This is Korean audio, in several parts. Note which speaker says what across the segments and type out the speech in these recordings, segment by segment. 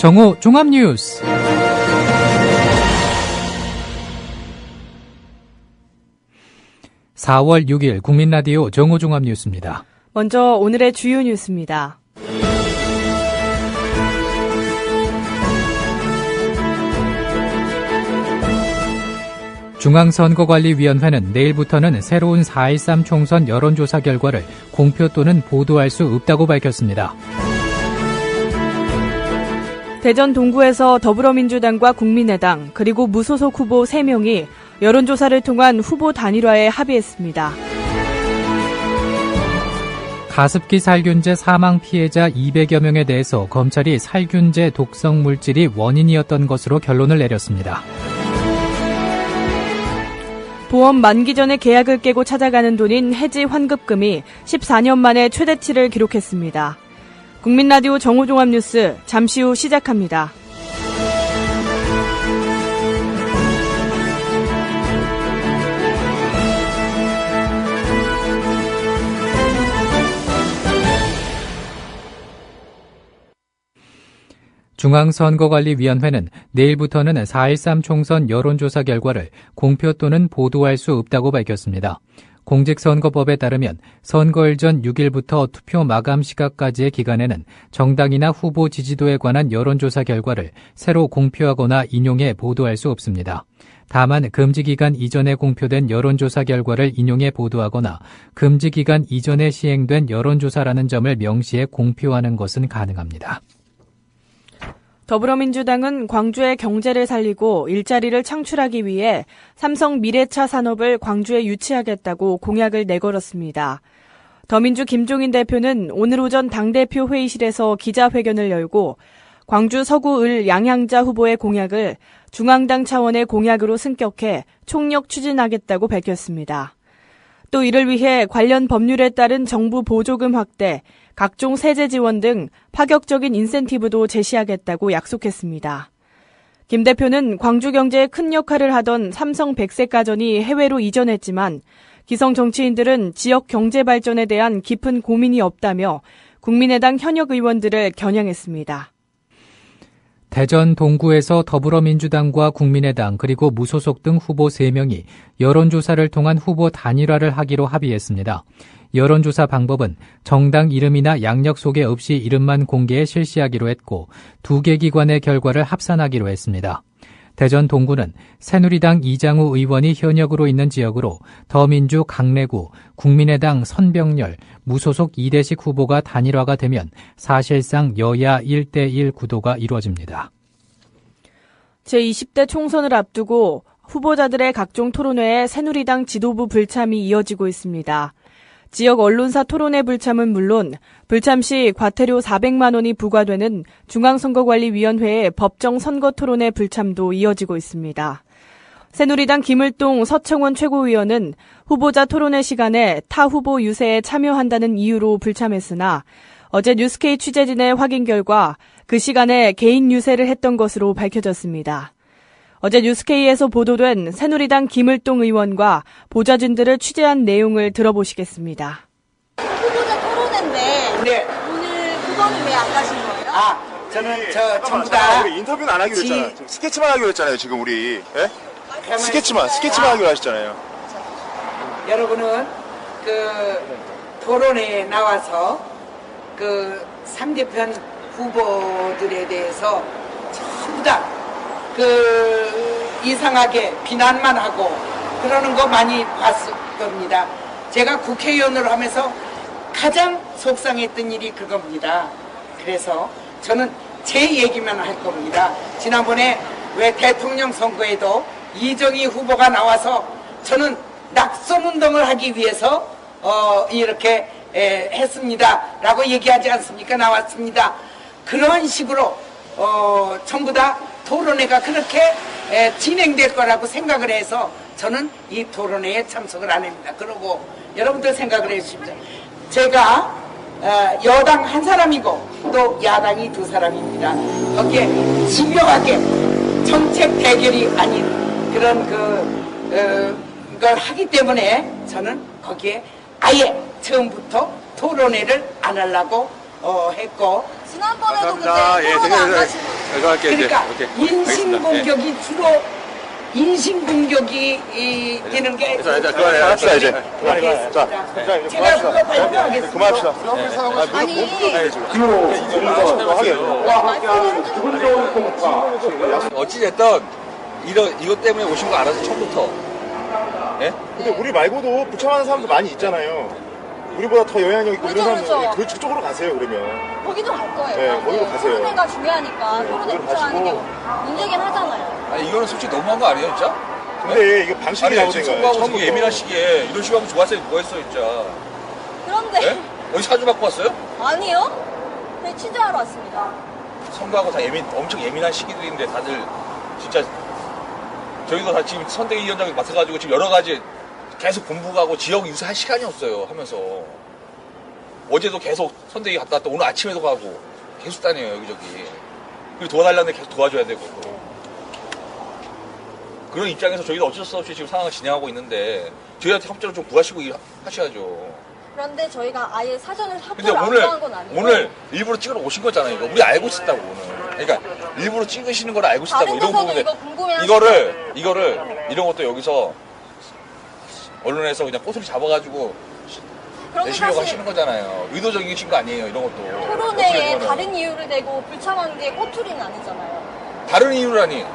Speaker 1: 정오 종합뉴스. (4월 6일) 국민라디오 정오 종합뉴스입니다.
Speaker 2: 먼저 오늘의 주요 뉴스입니다.
Speaker 1: 중앙선거관리위원회는 내일부터는 새로운 4.13 총선 여론조사 결과를 공표 또는 보도할 수 없다고 밝혔습니다.
Speaker 2: 대전 동구에서 더불어민주당과 국민의당 그리고 무소속 후보 3명이 여론조사를 통한 후보 단일화에 합의했습니다.
Speaker 1: 가습기 살균제 사망 피해자 200여 명에 대해서 검찰이 살균제 독성 물질이 원인이었던 것으로 결론을 내렸습니다.
Speaker 2: 보험 만기 전에 계약을 깨고 찾아가는 돈인 해지 환급금이 14년 만에 최대치를 기록했습니다. 국민라디오 정오종합뉴스 잠시 후 시작합니다.
Speaker 1: 중앙선거관리위원회는 내일부터는 4.13 총선 여론조사 결과를 공표 또는 보도할 수 없다고 밝혔습니다. 공직선거법에 따르면 선거일 전 6일부터 투표 마감 시각까지의 기간에는 정당이나 후보 지지도에 관한 여론조사 결과를 새로 공표하거나 인용해 보도할 수 없습니다. 다만 금지기간 이전에 공표된 여론조사 결과를 인용해 보도하거나 금지기간 이전에 시행된 여론조사라는 점을 명시해 공표하는 것은 가능합니다.
Speaker 2: 더불어민주당은 광주의 경제를 살리고 일자리를 창출하기 위해 삼성 미래차 산업을 광주에 유치하겠다고 공약을 내걸었습니다. 더민주 김종인 대표는 오늘 오전 당대표 회의실에서 기자회견을 열고 광주 서구을 양향자 후보의 공약을 중앙당 차원의 공약으로 승격해 총력 추진하겠다고 밝혔습니다. 또 이를 위해 관련 법률에 따른 정부 보조금 확대, 각종 세제 지원 등 파격적인 인센티브도 제시하겠다고 약속했습니다. 김 대표는 광주 경제에 큰 역할을 하던 삼성 백색가전이 해외로 이전했지만 기성 정치인들은 지역 경제 발전에 대한 깊은 고민이 없다며 국민의당 현역 의원들을 겨냥했습니다.
Speaker 1: 대전 동구에서 더불어민주당과 국민의당 그리고 무소속 등 후보 3명이 여론조사를 통한 후보 단일화를 하기로 합의했습니다. 여론조사 방법은 정당 이름이나 양력 소개 없이 이름만 공개해 실시하기로 했고 2개 기관의 결과를 합산하기로 했습니다. 대전 동구는 새누리당 이장우 의원이 현역으로 있는 지역으로 더민주 강래구, 국민의당 선병렬, 무소속 이대식 후보가 단일화가 되면 사실상 여야 1대1 구도가 이루어집니다.
Speaker 2: 제20대 총선을 앞두고 후보자들의 각종 토론회에 새누리당 지도부 불참이 이어지고 있습니다. 지역 언론사 토론회 불참은 물론 불참 시 과태료 400만 원이 부과되는 중앙선거관리위원회의 법정 선거 토론회 불참도 이어지고 있습니다. 새누리당 김을동 서청원 최고위원은 후보자 토론회 시간에 타 후보 유세에 참여한다는 이유로 불참했으나 어제 뉴스케이 취재진의 확인 결과 그 시간에 개인 유세를 했던 것으로 밝혀졌습니다. 어제 뉴스케이에서 보도된 새누리당 김을동 의원과 보좌진들을 취재한 내용을 들어보시겠습니다.
Speaker 3: 후보자 토론회인데
Speaker 4: 네.
Speaker 3: 오늘 그거는 왜 안 가신 거예요?
Speaker 4: 저는 전부 다
Speaker 5: 우리 인터뷰는 안 하기로 했잖아요. 지금 스케치만 하기로 했잖아요. 지금 우리 스케치만 하기로 하셨잖아요.
Speaker 4: 여러분은 그 토론회에 나와서 그 상대편 후보들에 대해서 전부 다 이상하게 비난만 하고 그러는 거 많이 봤을 겁니다. 제가 국회의원으로 하면서 가장 속상했던 일이 그겁니다. 그래서 저는 제 얘기만 할 겁니다. 지난번에 왜 대통령 선거에도 이정희 후보가 나와서 저는 낙선운동을 하기 위해서 이렇게 했습니다. 라고 얘기하지 않습니까? 나왔습니다. 그런 식으로 전부 다 토론회가 그렇게 진행될 거라고 생각을 해서 저는 이 토론회에 참석을 안 합니다. 그러고 여러분들 생각을 해주십시오. 제가 여당 한 사람이고 또 야당이 두 사람입니다. 거기에 집요하게 정책 대결이 아닌 그런 걸 하기 때문에 저는 거기에 아예 처음부터 토론회를 안 하려고 했고
Speaker 3: 지난번에도 근데
Speaker 6: 감사합니다. 예,
Speaker 3: 토론에 안
Speaker 6: 제가
Speaker 3: 가신 분.
Speaker 6: 들어갈게요.
Speaker 4: 그러니까
Speaker 6: 이제. 오케이.
Speaker 4: 인신공격이 주로 인신공격이 되는 게
Speaker 5: 합시다 이제. 자,
Speaker 4: 제가 그거 발표하겠습니다.
Speaker 5: 그만합시다.
Speaker 3: 아니,
Speaker 6: 어찌됐든 이것 때문에 오신 거 알아서 처음부터. 예?
Speaker 5: 근데 우리 말고도 불참하는 사람도 많이 있잖아요. 우리보다 더 영향력 있고
Speaker 3: 그렇죠,
Speaker 5: 이런 사람들
Speaker 3: 그렇죠.
Speaker 5: 그쪽으로 가세요 그러면.
Speaker 3: 거기도 갈 거예요.
Speaker 5: 네, 거기로 가세요.
Speaker 3: 토론회가 중요하니까 토론회
Speaker 5: 거기로
Speaker 3: 불참하는 게
Speaker 5: 가시고.
Speaker 3: 문제긴 하잖아요.
Speaker 6: 아니 이거는 솔직히 너무한 거 아니에요, 진짜?
Speaker 5: 근데 이거 방식이
Speaker 6: 아니
Speaker 5: 나오는
Speaker 6: 지금
Speaker 5: 거예요.
Speaker 6: 선거하고
Speaker 5: 처음부터.
Speaker 6: 되게 예민한 시기에 이런 식으로 하면 좋았어요. 뭐했어, 진짜?
Speaker 3: 그런데
Speaker 6: 예? 어디 사주 받고 왔어요?
Speaker 3: 아니요. 그냥 취재하러 왔습니다.
Speaker 6: 선거하고 다 엄청 예민한 시기들인데 다들 진짜 저희도 다 지금 선대위 위원장이 맡아가지고 지금 여러 가지 계속 공부하고 지역 유세할 시간이 없어요 하면서 어제도 계속 선대위 갔다 왔다 오늘 아침에도 가고 계속 다녀요 여기저기. 그리고 도와달라는데 계속 도와줘야 되고 그런 입장에서 저희도 어쩔 수 없이 지금 상황을 진행하고 있는데 저희한테 협조를 좀 구하시고 하셔야죠.
Speaker 3: 그런데 저희가 아예 사전을
Speaker 6: 근데
Speaker 3: 합의를 안 구한 건 아니고
Speaker 6: 오늘 일부러 찍으러 오신 거잖아요. 이거 우리 알고 있었다고 오늘. 그러니까 일부러 찍으시는 걸 알고 있었다고
Speaker 3: 다른
Speaker 6: 이런
Speaker 3: 데서도
Speaker 6: 부분에
Speaker 3: 이거 궁금해하시죠?
Speaker 6: 이거를 이런 것도 여기서 언론에서 그냥 꼬투리 잡아가지고
Speaker 3: 그런데
Speaker 6: 내시려고
Speaker 3: 사실
Speaker 6: 하시는 거잖아요. 의도적이신 거 아니에요 이런 것도.
Speaker 3: 토론회에
Speaker 6: 어떻게
Speaker 3: 다른 이유를 대고 불참한 게 꼬투리는 아니잖아요.
Speaker 6: 다른 이유라니.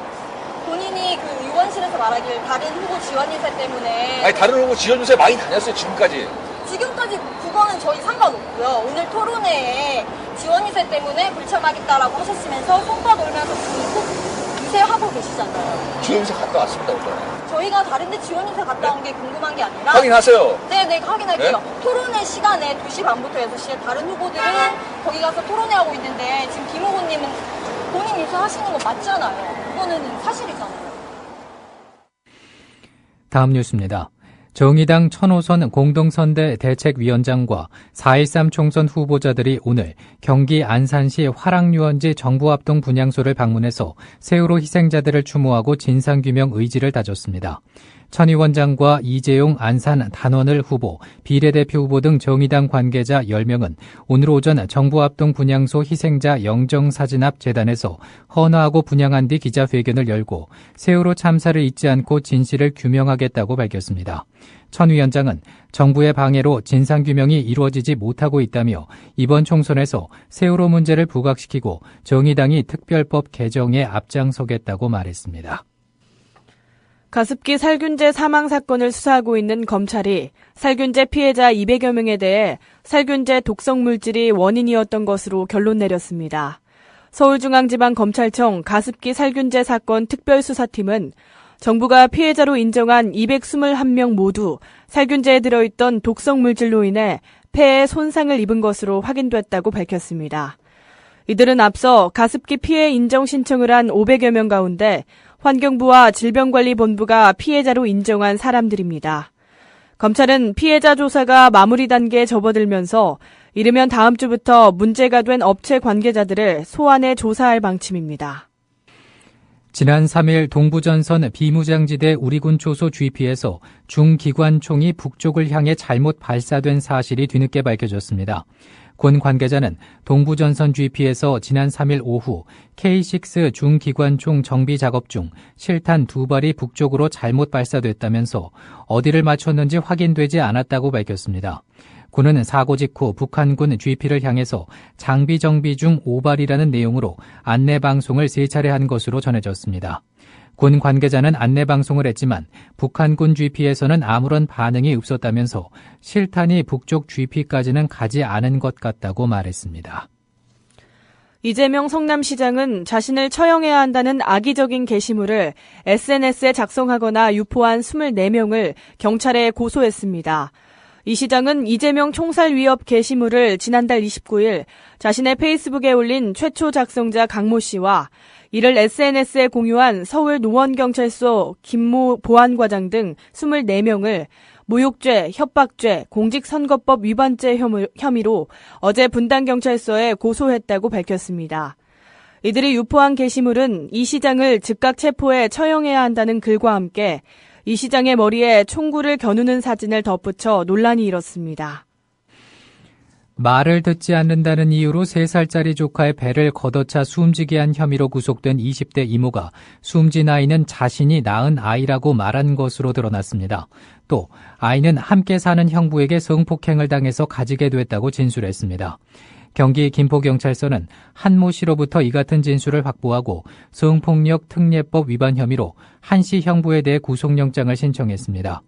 Speaker 3: 본인이 그 의원실에서 말하길 다른 후보 지원 인사 때문에
Speaker 6: 아니 다른 후보 지원 유세 많이 다녔어요 지금까지.
Speaker 3: 지금까지 그거는 저희 상관없고요. 오늘 토론회에 지원 인사 때문에 불참하겠다라고 하셨으면서 손바 돌면서 지금 유세하고 계시잖아요.
Speaker 6: 지원 유세 갔다 왔습니다 오늘.
Speaker 3: 저희가 다른데 지원 인사 갔다 온 게 궁금한 게 아니라
Speaker 6: 확인하세요.
Speaker 3: 네네 확인할게요.
Speaker 6: 네?
Speaker 3: 토론회 시간에 2시 반부터 6시에 다른 후보들은 거기 가서 토론회하고 있는데 지금 김 후보님은 본인 유세하시는 거 맞잖아요. 그거는 사실이잖아요.
Speaker 1: 다음 뉴스입니다. 정의당 천호선 공동선대 대책위원장과 4.13 총선 후보자들이 오늘 경기 안산시 화랑유원지 정부합동 분향소를 방문해서 세월호 희생자들을 추모하고 진상규명 의지를 다졌습니다. 천 위원장과 이재용 안산 단원을 후보, 비례대표 후보 등 정의당 관계자 10명은 오늘 오전 정부합동 분향소 희생자 영정사진 앞 재단에서 헌화하고 분향한 뒤 기자회견을 열고 세월호 참사를 잊지 않고 진실을 규명하겠다고 밝혔습니다. 천 위원장은 정부의 방해로 진상규명이 이루어지지 못하고 있다며 이번 총선에서 세월호 문제를 부각시키고 정의당이 특별법 개정에 앞장서겠다고 말했습니다.
Speaker 2: 가습기 살균제 사망 사건을 수사하고 있는 검찰이 살균제 피해자 200여 명에 대해 살균제 독성 물질이 원인이었던 것으로 결론 내렸습니다. 서울중앙지방검찰청 가습기 살균제 사건 특별수사팀은 정부가 피해자로 인정한 221명 모두 살균제에 들어있던 독성 물질로 인해 폐에 손상을 입은 것으로 확인됐다고 밝혔습니다. 이들은 앞서 가습기 피해 인정 신청을 한 500여 명 가운데 환경부와 질병관리본부가 피해자로 인정한 사람들입니다. 검찰은 피해자 조사가 마무리 단계에 접어들면서 이르면 다음 주부터 문제가 된 업체 관계자들을 소환해 조사할 방침입니다.
Speaker 1: 지난 3일 동부전선 비무장지대 우리군 초소 GP에서 중기관총이 북쪽을 향해 잘못 발사된 사실이 뒤늦게 밝혀졌습니다. 군 관계자는 동부전선 GP에서 지난 3일 오후 K6 중기관총 정비 작업 중 실탄 2발이 북쪽으로 잘못 발사됐다면서 어디를 맞췄는지 확인되지 않았다고 밝혔습니다. 군은 사고 직후 북한군 GP를 향해서 장비 정비 중 5발이라는 내용으로 안내 방송을 3차례 한 것으로 전해졌습니다. 군 관계자는 안내 방송을 했지만 북한군 GP에서는 아무런 반응이 없었다면서 실탄이 북쪽 GP까지는 가지 않은 것 같다고 말했습니다.
Speaker 2: 이재명 성남시장은 자신을 처형해야 한다는 악의적인 게시물을 SNS에 작성하거나 유포한 24명을 경찰에 고소했습니다. 이 시장은 이재명 총살 위협 게시물을 지난달 29일 자신의 페이스북에 올린 최초 작성자 강모 씨와 이를 SNS에 공유한 서울 노원경찰서 김모 보안과장 등 24명을 모욕죄, 협박죄, 공직선거법 위반죄 혐의로 어제 분당경찰서에 고소했다고 밝혔습니다. 이들이 유포한 게시물은 이 시장을 즉각 체포해 처형해야 한다는 글과 함께 이 시장의 머리에 총구를 겨누는 사진을 덧붙여 논란이 일었습니다.
Speaker 1: 말을 듣지 않는다는 이유로 3살짜리 조카의 배를 걷어차 숨지게 한 혐의로 구속된 20대 이모가 숨진 아이는 자신이 낳은 아이라고 말한 것으로 드러났습니다. 또 아이는 함께 사는 형부에게 성폭행을 당해서 가지게 됐다고 진술했습니다. 경기 김포경찰서는 한 모 씨로부터 이 같은 진술을 확보하고 성폭력 특례법 위반 혐의로 한 씨 형부에 대해 구속영장을 신청했습니다.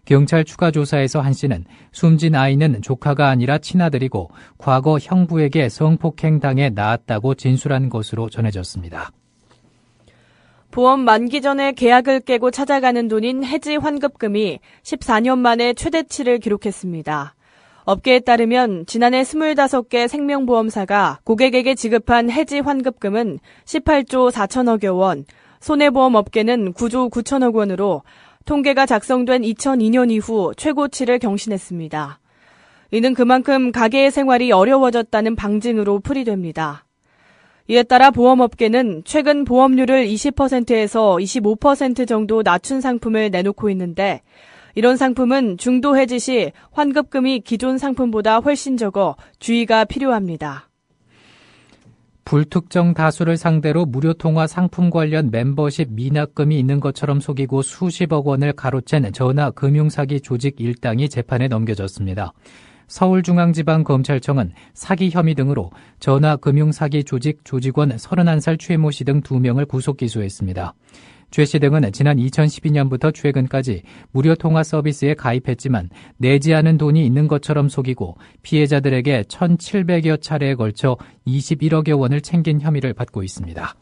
Speaker 1: 경찰 추가 조사에서 한 씨는 숨진 아이는 조카가 아니라 친아들이고 과거 형부에게 성폭행 당해 낳았다고 진술한 것으로 전해졌습니다.
Speaker 2: 보험 만기 전에 계약을 깨고 찾아가는 돈인 해지 환급금이 14년 만에 최대치를 기록했습니다. 업계에 따르면 지난해 25개 생명보험사가 고객에게 지급한 해지 환급금은 18조 4천억여 원, 손해보험업계는 9조 9천억 원으로 통계가 작성된 2002년 이후 최고치를 경신했습니다. 이는 그만큼 가계의 생활이 어려워졌다는 방증으로 풀이됩니다. 이에 따라 보험업계는 최근 보험료를 20%에서 25% 정도 낮춘 상품을 내놓고 있는데 이런 상품은 중도 해지 시 환급금이 기존 상품보다 훨씬 적어 주의가 필요합니다.
Speaker 1: 불특정 다수를 상대로 무료 통화 상품 관련 멤버십 미납금이 있는 것처럼 속이고 수십억 원을 가로챈 전화금융사기 조직 일당이 재판에 넘겨졌습니다. 서울중앙지방검찰청은 사기 혐의 등으로 전화금융사기 조직 조직원 31살 최모 씨 등 2명을 구속 기소했습니다. 최 씨 등은 지난 2012년부터 최근까지 무료 통화 서비스에 가입했지만 내지 않은 돈이 있는 것처럼 속이고 피해자들에게 1,700여 차례에 걸쳐 21억여 원을 챙긴 혐의를 받고 있습니다.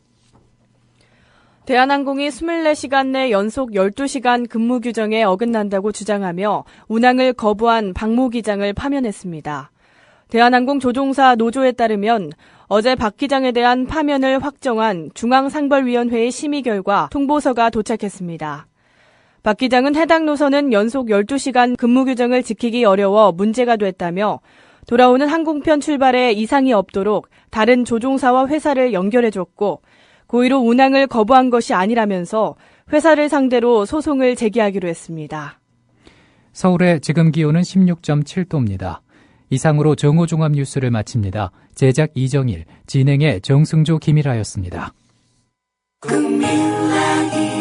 Speaker 2: 대한항공이 24시간 내 연속 12시간 근무 규정에 어긋난다고 주장하며 운항을 거부한 박모 기장을 파면했습니다. 대한항공 조종사 노조에 따르면 어제 박 기장에 대한 파면을 확정한 중앙상벌위원회의 심의 결과 통보서가 도착했습니다. 박 기장은 해당 노선은 연속 12시간 근무 규정을 지키기 어려워 문제가 됐다며 돌아오는 항공편 출발에 이상이 없도록 다른 조종사와 회사를 연결해줬고 고의로 운항을 거부한 것이 아니라면서 회사를 상대로 소송을 제기하기로 했습니다.
Speaker 1: 서울의 지금 기온은 16.7도입니다. 이상으로 정오종합 뉴스를 마칩니다. 제작 이정일, 진행의 정승조 김일하였습니다.
Speaker 7: 국민라디오